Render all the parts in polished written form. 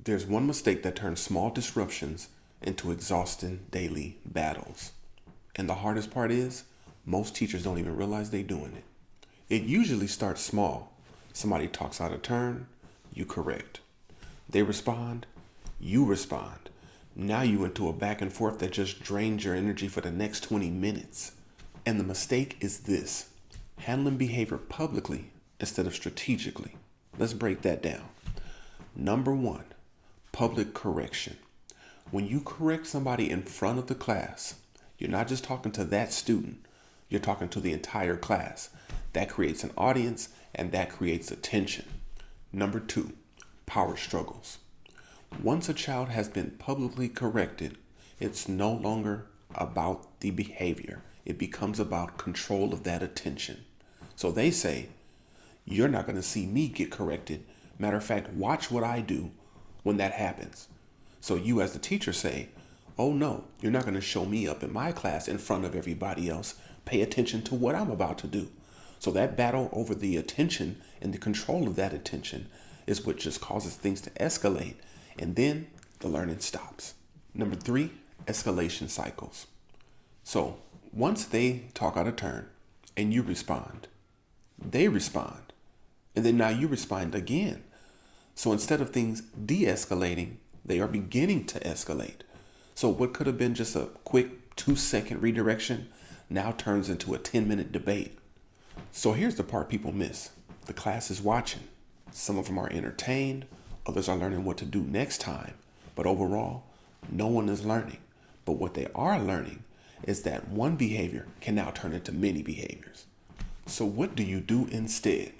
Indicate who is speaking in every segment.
Speaker 1: There's one mistake that turns small disruptions into exhausting daily battles. And the hardest part is, most teachers don't even realize they're doing it. It usually starts small. Somebody talks out of turn, you correct. They respond, you respond. Now you into a back and forth that just drains your energy for the next 20 minutes. And the mistake is this: handling behavior publicly instead of strategically. Let's break that down. Number one, public correction. When you correct somebody in front of the class, you're not just talking to that student, you're talking to the entire class. That creates an audience and that creates attention. Number two, power struggles. Once a child has been publicly corrected, it's no longer about the behavior. It becomes about control of that attention. So they say, you're not going to see me get corrected. Matter of fact, watch what I do when that happens. So you as the teacher say, oh no, you're not going to show me up in my class in front of everybody else. Pay attention to what I'm about to do. So that battle over the attention and the control of that attention is what just causes things to escalate. And then the learning stops. Number three, escalation cycles. So once they talk out of turn and you respond, they respond. And then now you respond again. So instead of things de-escalating, they are beginning to escalate. So what could have been just a quick 2-second redirection now turns into a 10-minute debate. So here's the part people miss. The class is watching. Some of them are entertained. Others are learning what to do next time. But overall, no one is learning. But what they are learning is that one behavior can now turn into many behaviors. So what do you do instead?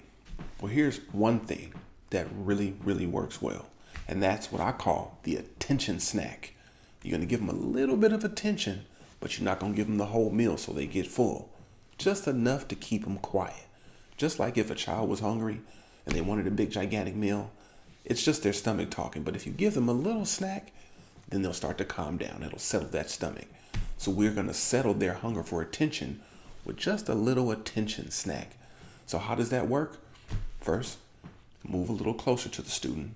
Speaker 1: Well, here's one thing that really, really works well. And that's what I call the attention snack. You're going to give them a little bit of attention, but you're not going to give them the whole meal so they get full. Just enough to keep them quiet. Just like if a child was hungry and they wanted a big gigantic meal, it's just their stomach talking. But if you give them a little snack, then they'll start to calm down. It'll settle that stomach. So we're going to settle their hunger for attention with just a little attention snack. So how does that work? First, move a little closer to the student.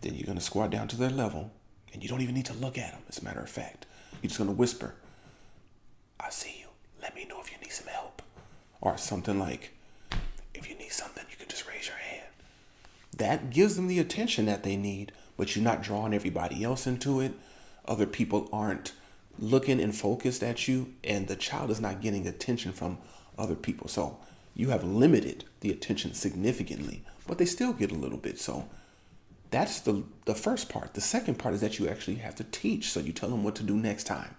Speaker 1: Then you're going to squat down to their level, and you don't even need to look at them, as a matter of fact. You're just going to whisper, I see you. Let me know if you need some help. Or something like, if you need something, you can just raise your hand. That gives them the attention that they need, but you're not drawing everybody else into it. Other people aren't looking and focused at you, and the child is not getting attention from other people. So you have limited the attention significantly, but they still get a little bit. So that's the first part. The second part is that you actually have to teach. So you tell them what to do next time.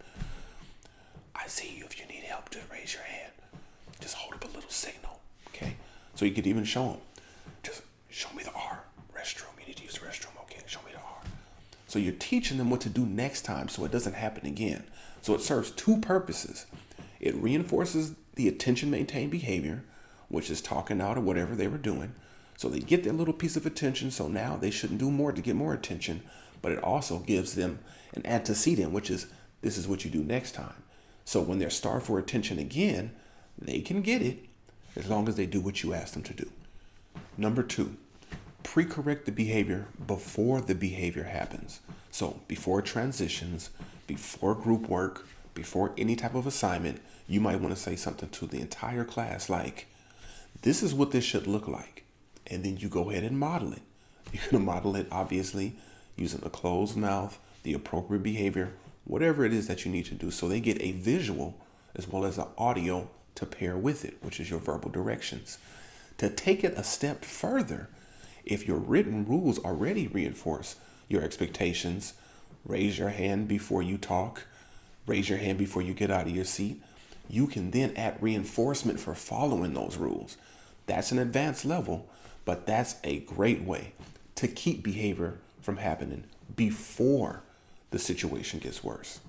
Speaker 1: I see you. If you need help, just raise your hand. Just hold up a little signal. Okay. So you could even show them. Just show me the R. Restroom. You need to use the restroom. Okay. Show me the R. So you're teaching them what to do next time so it doesn't happen again. So it serves two purposes. It reinforces the attention maintained behavior, which is talking out or whatever they were doing. So they get their little piece of attention. So now they shouldn't do more to get more attention. But it also gives them an antecedent, which is this is what you do next time. So when they're starved for attention again, they can get it as long as they do what you ask them to do. Number two, pre-correct the behavior before the behavior happens. So before transitions, before group work, before any type of assignment, you might want to say something to the entire class like, this is what this should look like. And then you go ahead and model it. You're going to model it, obviously, using a closed mouth, the appropriate behavior, whatever it is that you need to do. So they get a visual as well as an audio to pair with it, which is your verbal directions. To take it a step further, if your written rules already reinforce your expectations, raise your hand before you talk, raise your hand before you get out of your seat, you can then add reinforcement for following those rules. That's an advanced level, but that's a great way to keep behavior from happening before the situation gets worse.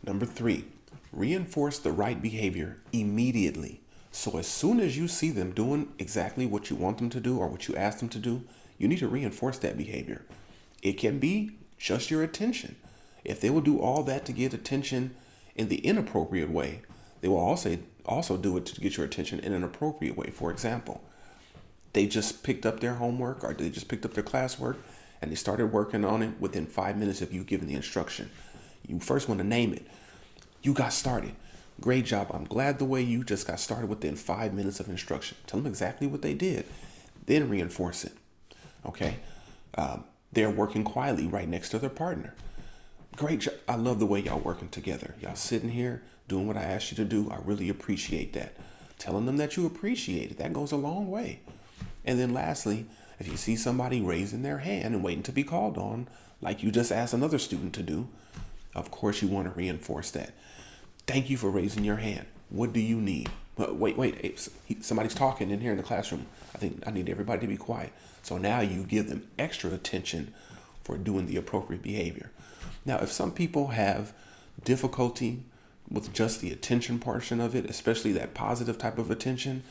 Speaker 1: Number three, reinforce the right behavior immediately. So as soon as you see them doing exactly what you want them to do or what you ask them to do, you need to reinforce that behavior. It can be just your attention. If they will do all that to get attention in the inappropriate way, they will also do it to get your attention in an appropriate way. For example, they just picked up their homework or they just picked up their classwork and they started working on it within 5 minutes of you giving the instruction. You first want to name it. You got started. Great job. I'm glad the way you just got started within 5 minutes of instruction. Tell them exactly what they did. Then reinforce it. Okay? They're working quietly right next to their partner. Great job. I love the way y'all working together. Y'all sitting here doing what I asked you to do. I really appreciate that. Telling them that you appreciate it. That goes a long way. And then lastly, if you see somebody raising their hand and waiting to be called on, like you just asked another student to do, of course you want to reinforce that. Thank you for raising your hand. What do you need? Wait. Somebody's talking in here in the classroom. I think I need everybody to be quiet. So now you give them extra attention for doing the appropriate behavior. Now, if some people have difficulty with just the attention portion of it, especially that positive type of attention,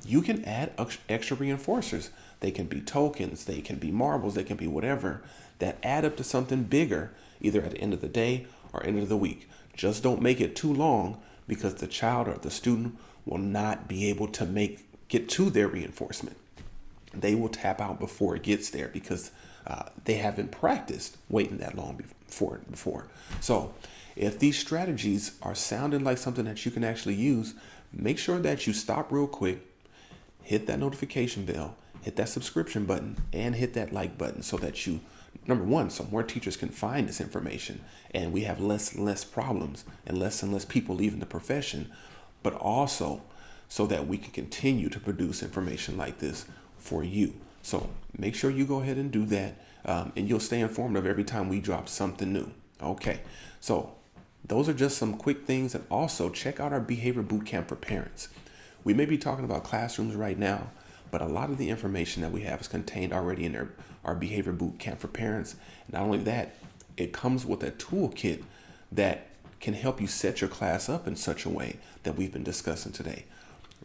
Speaker 1: you can add extra reinforcers. They can be tokens, they can be marbles, they can be whatever that add up to something bigger, either at the end of the day or end of the week. Just don't make it too long, because the child or the student will not be able to get to their reinforcement. They will tap out before it gets there, because they haven't practiced waiting that long before. So if these strategies are sounding like something that you can actually use, make sure that you stop real quick, hit that notification bell, hit that subscription button, and hit that like button, so that number one, so more teachers can find this information and we have less and less problems and less people leaving the profession, but also so that we can continue to produce information like this for you. So make sure you go ahead and do that, and you'll stay informed of every time we drop something new. Okay, so those are just some quick things. And also check out our behavior bootcamp for parents. We may be talking about classrooms right now, but a lot of the information that we have is contained already in our behavior bootcamp for parents. Not only that, it comes with a toolkit that can help you set your class up in such a way that we've been discussing today.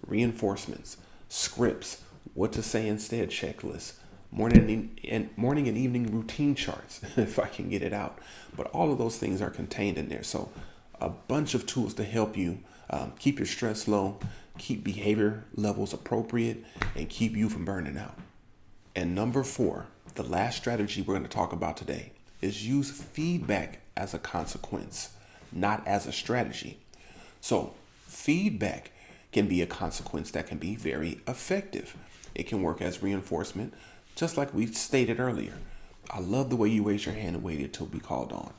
Speaker 1: Reinforcements, scripts, what to say instead checklists, morning and evening routine charts, if I can get it out. But all of those things are contained in there. So a bunch of tools to help you keep your stress low, keep behavior levels appropriate, and keep you from burning out. And number 4, the last strategy we're going to talk about today, is use feedback as a consequence, not as a strategy. So feedback can be a consequence that can be very effective. It can work as reinforcement, just like we stated earlier. I love the way you raised your hand and waited till be called on.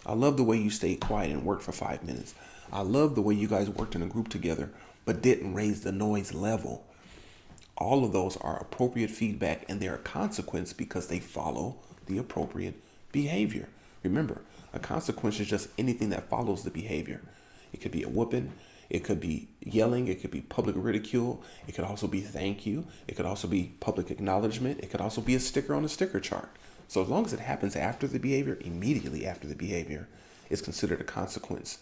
Speaker 1: I love the way you stayed quiet and worked for 5 minutes. I love the way you guys worked in a group together, but didn't raise the noise level. All of those are appropriate feedback, and they're a consequence because they follow the appropriate behavior. Remember, a consequence is just anything that follows the behavior. It could be a whooping, it could be yelling, it could be public ridicule, it could also be thank you, it could also be public acknowledgement, it could also be a sticker on a sticker chart. So as long as it happens after the behavior, immediately after the behavior, it's considered a consequence.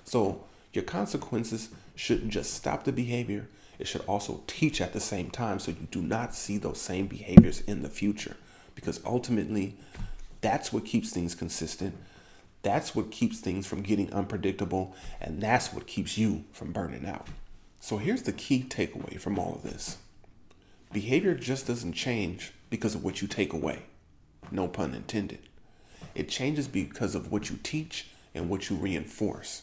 Speaker 1: So your consequences shouldn't just stop the behavior, it should also teach at the same time, so you do not see those same behaviors in the future. Because ultimately, that's what keeps things consistent. That's what keeps things from getting unpredictable. And that's what keeps you from burning out. So here's the key takeaway from all of this. Behavior just doesn't change because of what you take away. No pun intended. It changes because of what you teach and what you reinforce.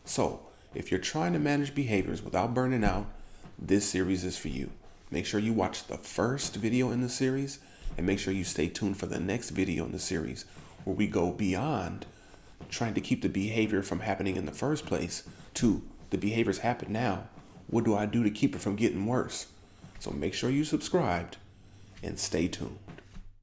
Speaker 1: So if you're trying to manage behaviors without burning out, this series is for you. Make sure you watch the first video in the series, and make sure you stay tuned for the next video in the series, where we go beyond trying to keep the behavior from happening in the first place to the behaviors happen now. What do I do to keep it from getting worse? So make sure you subscribed and stay tuned.